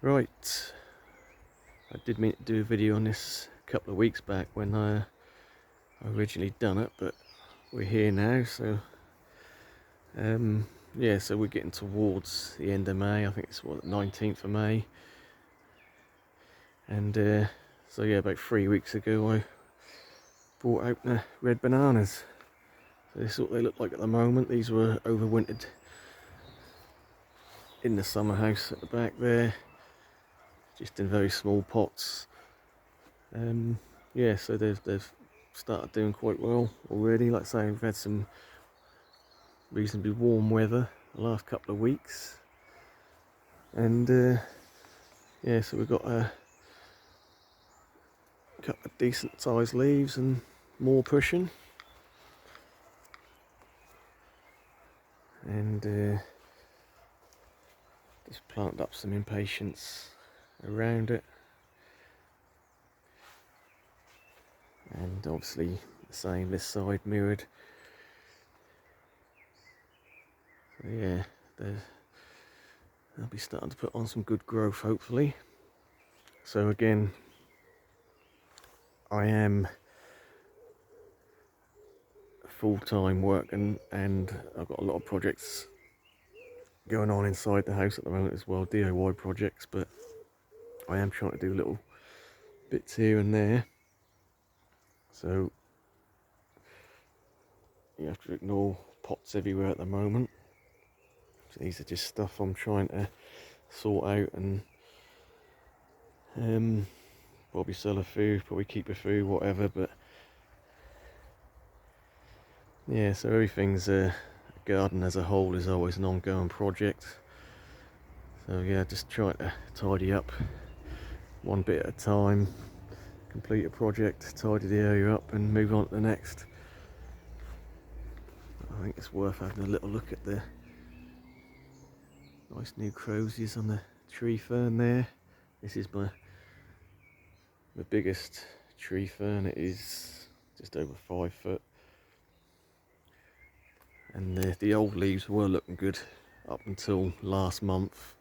Right, I did mean to do a video on this a couple of weeks back when I originally done it, but we're here now, so yeah, so we're getting towards the end of May. I think it's what, 19th of May, and so yeah, about 3 weeks ago I brought out the red bananas. So this is what they look like at the moment. These were overwintered in the summer house at the back there, just in very small pots. Yeah, so they've started doing quite well already. Like I say, we've had some reasonably warm weather the last couple of weeks, and yeah, so we've got a couple of decent sized leaves and more pushing, and just planted up some impatiens around it, and obviously the same this side mirrored. So yeah, they'll be starting to put on some good growth hopefully. So again, I am full-time working, and I've got a lot of projects going on inside the house at the moment as well, DIY projects, but I am trying to do little bits here and there, so you have to ignore pots everywhere at the moment. So these are just stuff I'm trying to sort out, and probably sell a few, probably keep a few, whatever. But yeah, so everything's a garden as a whole is always an ongoing project. So yeah, just trying to tidy up one bit at a time, complete a project, tidy the area up, and move on to the next. I think it's worth having a little look at the nice new crosies on the tree fern there. This is my biggest tree fern. It is just over 5 foot, and the old leaves were looking good up until last month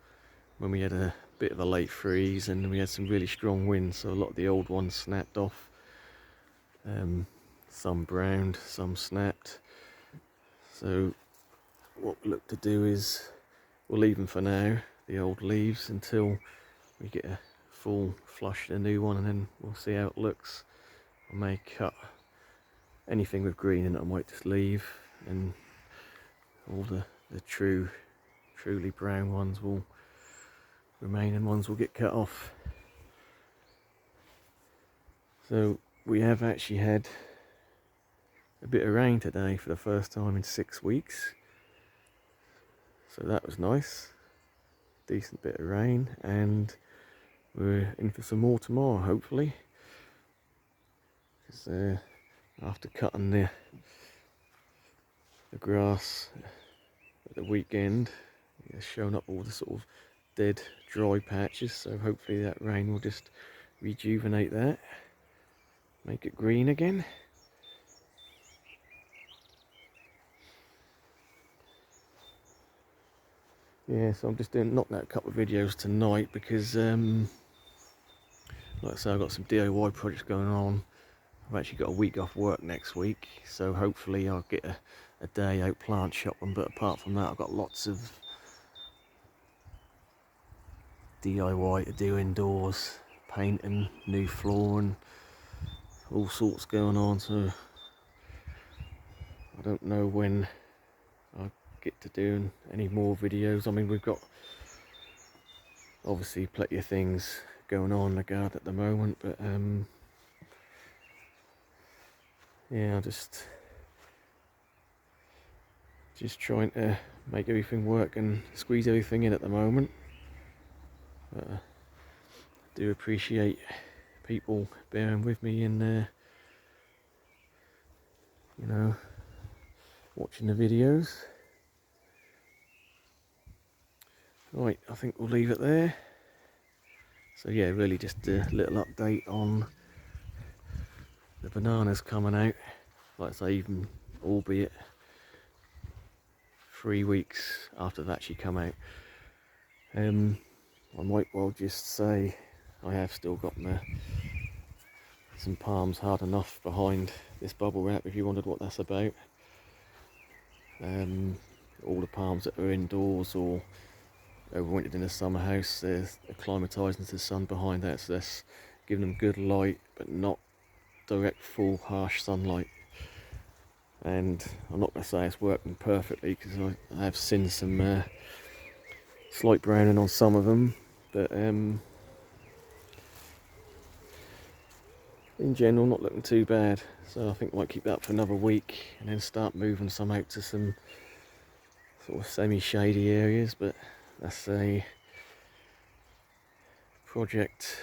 when we had a bit of a late freeze and we had some really strong winds, so a lot of the old ones snapped off. Some browned, some snapped. So what we look to do is we'll leave them for now, the old leaves, until we get a full flush of the new one, and then we'll see how it looks. I may cut anything with green in it, I might just leave, and all the truly brown ones will remain, and ones will get cut off. So we have actually had a bit of rain today for the first time in 6 weeks, so that was nice, decent bit of rain, and we're in for some more tomorrow hopefully, because after cutting the grass at the weekend, it's shown up all the sort of dead dry patches, so hopefully that rain will just rejuvenate that, make it green again. Yeah, so I'm just knocking out a couple of videos tonight because like I say, I've got some DIY projects going on. I've actually got a week off work next week, so hopefully I'll get a day out plant shopping, but apart from that I've got lots of DIY to do indoors, painting, new flooring, all sorts going on, so I don't know when I'll get to doing any more videos. I mean, we've got obviously plenty of things going on in the garden at the moment, but yeah, I'm just trying to make everything work and squeeze everything in at the moment. But I do appreciate people bearing with me and you know, watching the videos. Right, I think we'll leave it there. So yeah, really just a little update on the bananas coming out. Like I say, even albeit 3 weeks after they've actually come out. I might well just say I have still got some palms hard enough behind this bubble wrap, if you wondered what that's about. All the palms that are indoors or overwintered in a summer house, they're acclimatising to the sun behind that, so that's giving them good light but not direct full harsh sunlight. And I'm not going to say it's working perfectly, because I have seen some slight browning on some of them, but in general not looking too bad. So I think I might keep that for another week and then start moving some out to some sort of semi-shady areas, but that's a project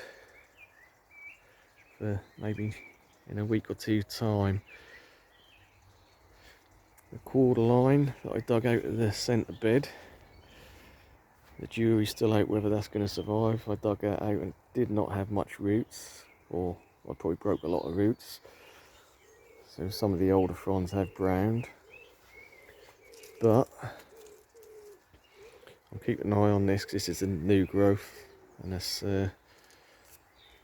for maybe in a week or two time. The quarter line that I dug out of the centre bed, the jury's still out whether that's going to survive. I dug that out and did not have much roots, or I probably broke a lot of roots, so some of the older fronds have browned, but I'll keep an eye on this because this is a new growth, and this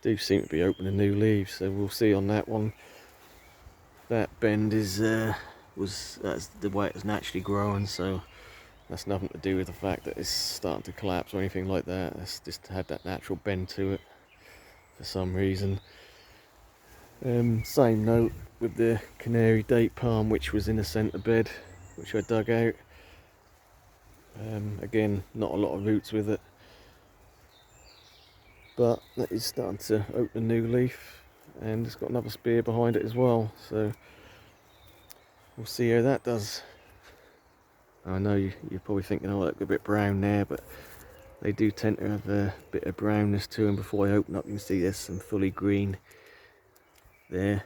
do seem to be opening new leaves, so we'll see on that one. That bend is that's the way it was naturally growing, so that's nothing to do with the fact that it's starting to collapse or anything like that. It's just had that natural bend to it for some reason. Same note with the Canary date palm, which was in the centre bed, which I dug out. Again, not a lot of roots with it, but that is starting to open a new leaf, and it's got another spear behind it as well, so we'll see how that does. I know you're probably thinking, oh, look, a bit brown there, but they do tend to have a bit of brownness to them before I open up. You can see there's some fully green there.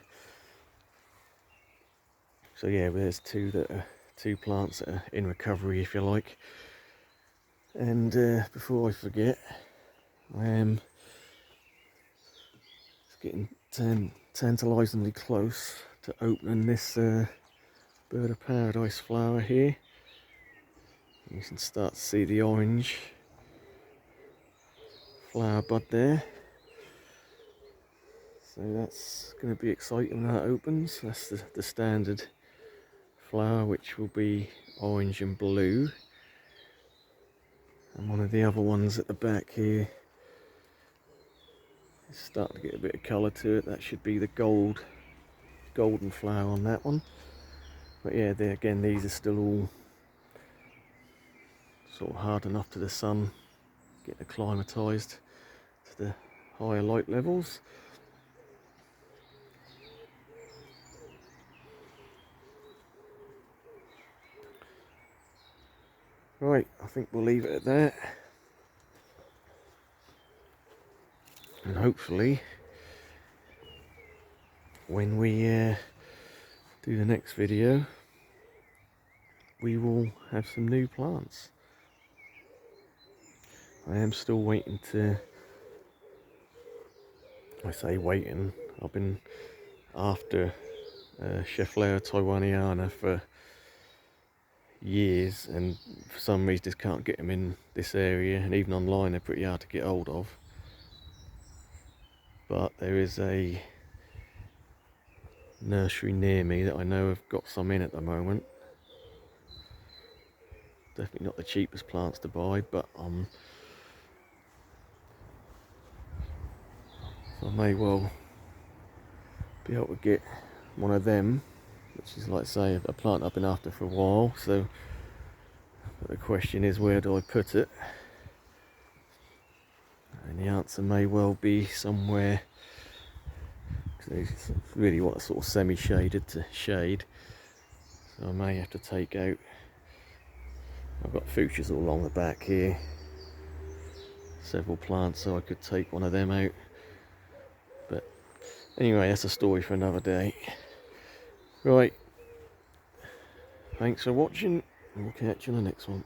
So yeah, there's two plants that are in recovery, if you like. And before I forget, I am getting tantalisingly close to opening this bird of paradise flower here. You can start to see the orange flower bud there. So that's going to be exciting when that opens. That's the standard flower, which will be orange and blue. And one of the other ones at the back here is starting to get a bit of colour to it. That should be the golden flower on that one. But yeah, again, these are still all sort of hard enough to the sun, getting acclimatised to the higher light levels. Right, I think we'll leave it at that. And hopefully, when we do the next video, we will have some new plants. I am still waiting to, I say waiting, I've been after Cheflea Taiwaniana for years, and for some reason just can't get them in this area, and even online they're pretty hard to get hold of. But there is a nursery near me that I know have got some in at the moment. Definitely not the cheapest plants to buy, but I may well be able to get one of them, which is, like I say, a plant I've been after for a while. So the question is, where do I put it? And the answer may well be somewhere, because I really want a sort of semi-shaded to shade, so I may have to take out, I've got fuchsias all along the back here, several plants, so I could take one of them out. But anyway, that's a story for another day. Right, thanks for watching, and we'll catch you in the next one.